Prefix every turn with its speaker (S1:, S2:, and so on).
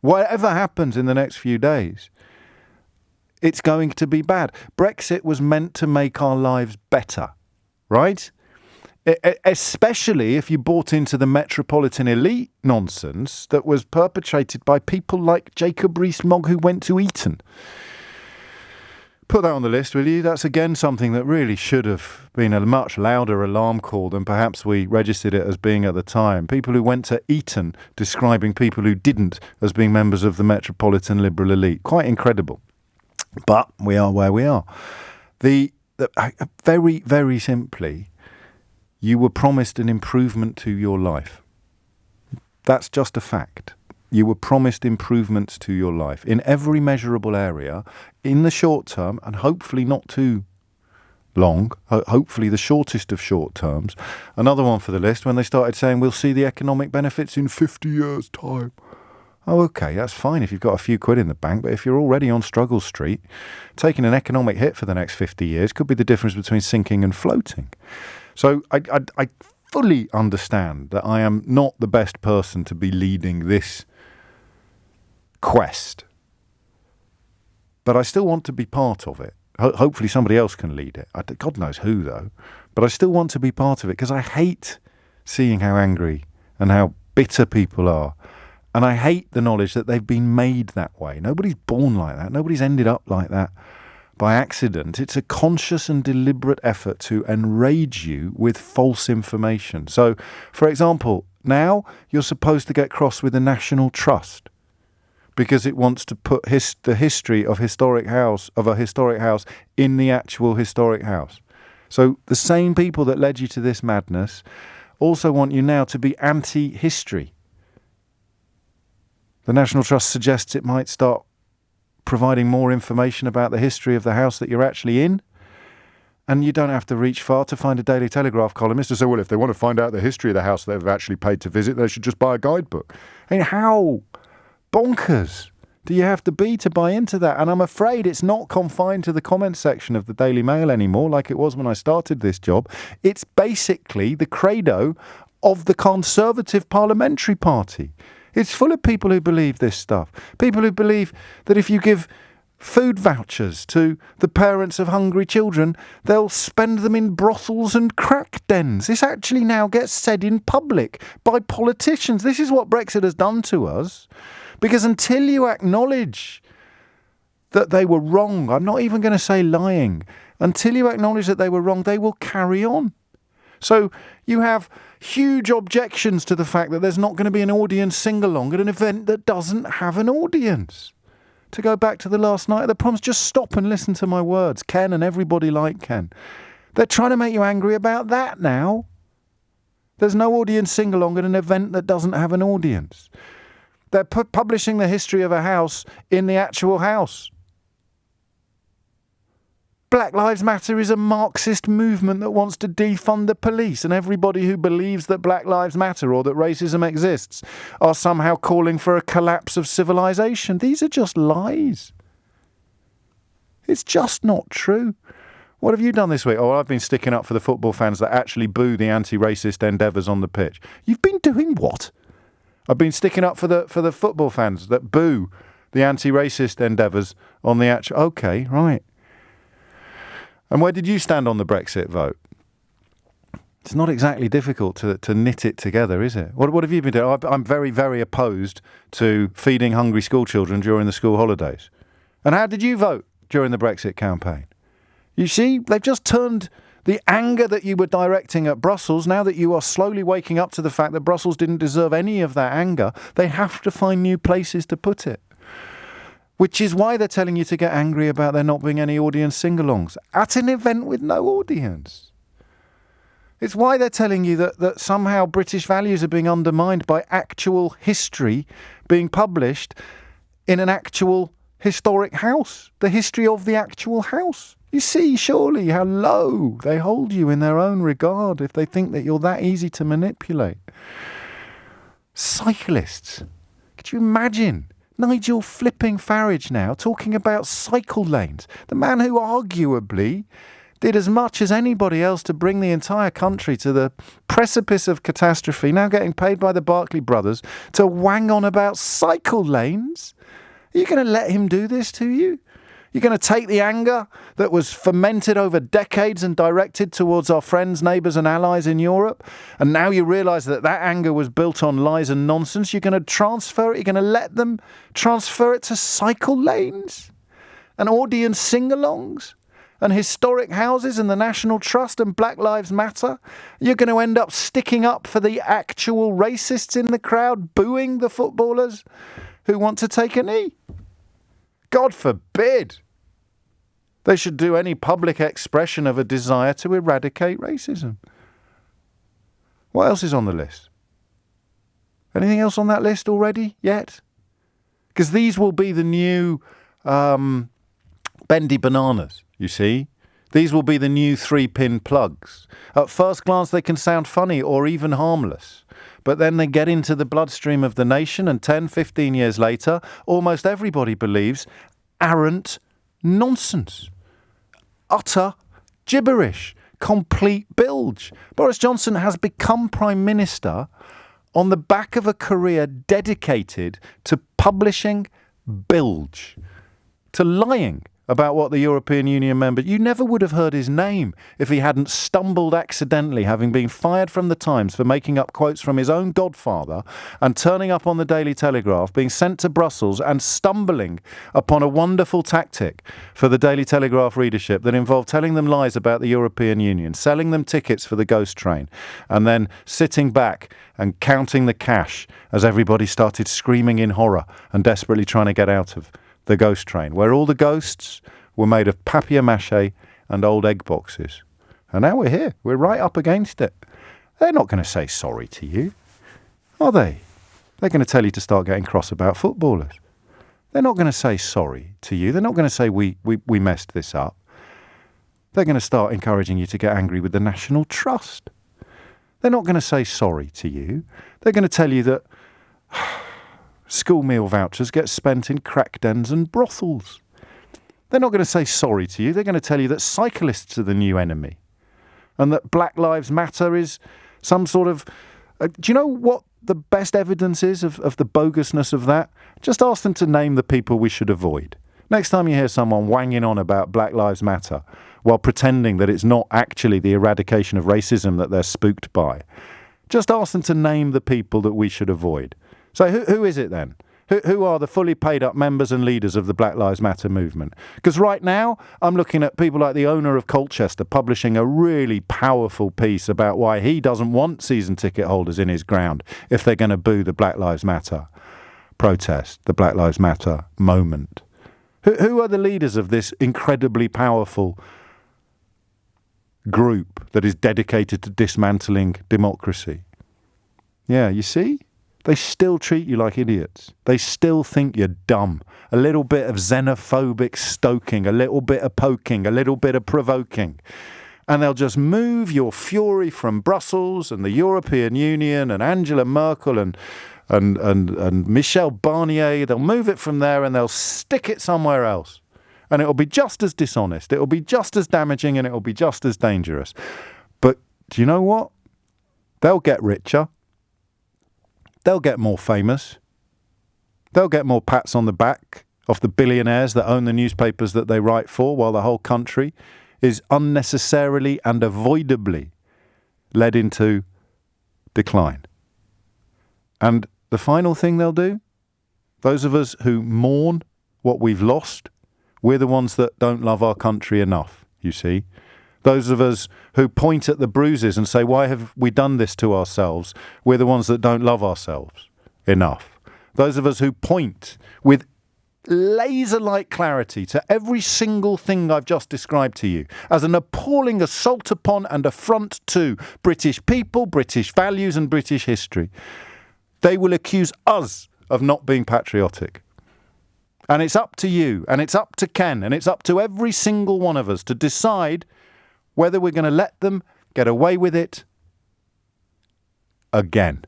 S1: Whatever happens in the next few days, it's going to be bad. Brexit was meant to make our lives better, right? Especially if you bought into the metropolitan elite nonsense that was perpetrated by people like Jacob Rees-Mogg, who went to Eton. Put that on the list, will you? That's again something that really should have been a much louder alarm call than perhaps we registered it as being at the time. People who went to Eton describing people who didn't as being members of the metropolitan liberal elite. Quite incredible. But we are where we are. Very, very simply, you were promised an improvement to your life. That's just a fact. You were promised improvements to your life in every measurable area in the short term, and hopefully not too long, hopefully the shortest of short terms. Another one for the list, when they started saying we'll see the economic benefits in 50 years' time. Oh, okay, that's fine if you've got a few quid in the bank, but if you're already on Struggle Street, taking an economic hit for the next 50 years could be the difference between sinking and floating. So I fully understand that I am not the best person to be leading this quest, but I still want to be part of it. Hopefully somebody else can lead it. God knows who, though. But I still want to be part of it because I hate seeing how angry and how bitter people are. And I hate the knowledge that they've been made that way. Nobody's born like that. Nobody's ended up like that by accident. It's a conscious and deliberate effort to enrage you with false information. So, for example, now you're supposed to get cross with the National Trust because it wants to put the history of a historic house in the actual historic house. So the same people that led you to this madness also want you now to be anti-history. The National Trust suggests it might start providing more information about the history of the house that you're actually in. And you don't have to reach far to find a Daily Telegraph columnist to say, well, if they want to find out the history of the house they've actually paid to visit, they should just buy a guidebook. I mean, how bonkers do you have to be to buy into that? And I'm afraid it's not confined to the comments section of the Daily Mail anymore, like it was when I started this job. It's basically the credo of the Conservative Parliamentary Party. It's full of people who believe this stuff. People who believe that if you give food vouchers to the parents of hungry children, they'll spend them in brothels and crack dens. This actually now gets said in public by politicians. This is what Brexit has done to us. Because until you acknowledge that they were wrong, I'm not even going to say lying, until you acknowledge that they were wrong, they will carry on. So you have huge objections to the fact that there's not going to be an audience sing-along at an event that doesn't have an audience. To go back to the last night of the proms, just stop and listen to my words. Ken and everybody like Ken. They're trying to make you angry about that now. There's no audience sing-along at an event that doesn't have an audience. They're publishing the history of a house in the actual house. Black Lives Matter is a Marxist movement that wants to defund the police, and everybody who believes that Black Lives Matter or that racism exists are somehow calling for a collapse of civilization. These are just lies. It's just not true. What have you done this week? Oh, I've been sticking up for the football fans that actually boo the anti-racist endeavours on the pitch. You've been doing what? I've been sticking up for the football fans that boo the anti-racist endeavours on the actual... Okay, right. And where did you stand on the Brexit vote? It's not exactly difficult to knit it together, is it? What have you been doing? I'm very, very opposed to feeding hungry school children during the school holidays. And how did you vote during the Brexit campaign? You see, they've just turned the anger that you were directing at Brussels, now that you are slowly waking up to the fact that Brussels didn't deserve any of that anger, they have to find new places to put it. Which is why they're telling you to get angry about there not being any audience sing-alongs at an event with no audience. It's why they're telling you that somehow British values are being undermined by actual history being published in an actual historic house, the history of the actual house. You see, surely, how low they hold you in their own regard if they think that you're that easy to manipulate. Cyclists. Could you imagine Nigel flipping Farage now talking about cycle lanes? The man who arguably did as much as anybody else to bring the entire country to the precipice of catastrophe, now getting paid by the Barclay brothers to wang on about cycle lanes? Are you going to let him do this to you? You're going to take the anger that was fermented over decades and directed towards our friends, neighbours and allies in Europe, and now you realise that that anger was built on lies and nonsense. You're going to transfer it, you're going to let them transfer it to cycle lanes and audience sing-alongs and historic houses and the National Trust and Black Lives Matter. You're going to end up sticking up for the actual racists in the crowd, booing the footballers who want to take a knee. God forbid they should do any public expression of a desire to eradicate racism. What else is on the list? Anything else on that list already yet? Because these will be the new bendy bananas, you see. These will be the new 3-pin plugs. At first glance, they can sound funny or even harmless. But then they get into the bloodstream of the nation, and 10, 15 years later, almost everybody believes arrant nonsense. Utter gibberish. Complete bilge. Boris Johnson has become Prime Minister on the back of a career dedicated to publishing bilge, to lying about what the European Union member... You never would have heard his name if he hadn't stumbled accidentally, having been fired from the Times for making up quotes from his own godfather and turning up on the Daily Telegraph, being sent to Brussels and stumbling upon a wonderful tactic for the Daily Telegraph readership that involved telling them lies about the European Union, selling them tickets for the ghost train, and then sitting back and counting the cash as everybody started screaming in horror and desperately trying to get out of the ghost train, where all the ghosts were made of papier-mâché and old egg boxes. And now we're here. We're right up against it. They're not going to say sorry to you, are they? They're going to tell you to start getting cross about footballers. They're not going to say sorry to you. They're not going to say we messed this up. They're going to start encouraging you to get angry with the National Trust. They're not going to say sorry to you. They're going to tell you that school meal vouchers get spent in crack dens and brothels. They're not going to say sorry to you. They're going to tell you that cyclists are the new enemy and that Black Lives Matter is some sort of... do you know what the best evidence is of the bogusness of that? Just ask them to name the people we should avoid. Next time you hear someone wanging on about Black Lives Matter while pretending that it's not actually the eradication of racism that they're spooked by, just ask them to name the people that we should avoid. So who is it then? Who are the fully paid up members and leaders of the Black Lives Matter movement? Because right now I'm looking at people like the owner of Colchester publishing a really powerful piece about why he doesn't want season ticket holders in his ground if they're going to boo the Black Lives Matter protest, the Black Lives Matter moment. Who are the leaders of this incredibly powerful group that is dedicated to dismantling democracy? Yeah, you see? They still treat you like idiots. They still think you're dumb. A little bit of xenophobic stoking, a little bit of poking, a little bit of provoking. And they'll just move your fury from Brussels and the European Union and Angela Merkel and Michel Barnier. They'll move it from there and they'll stick it somewhere else. And it'll be just as dishonest. It'll be just as damaging and it'll be just as dangerous. But do you know what? They'll get richer. They'll get more famous. They'll get more pats on the back off the billionaires that own the newspapers that they write for, while the whole country is unnecessarily and avoidably led into decline. And the final thing they'll do, those of us who mourn what we've lost, we're the ones that don't love our country enough, you see. Those of us who point at the bruises and say, why have we done this to ourselves? We're the ones that don't love ourselves enough. Those of us who point with laser-like clarity to every single thing I've just described to you as an appalling assault upon and affront to British people, British values and British history. They will accuse us of not being patriotic. And it's up to you, and it's up to Ken, and it's up to every single one of us to decide whether we're going to let them get away with it again.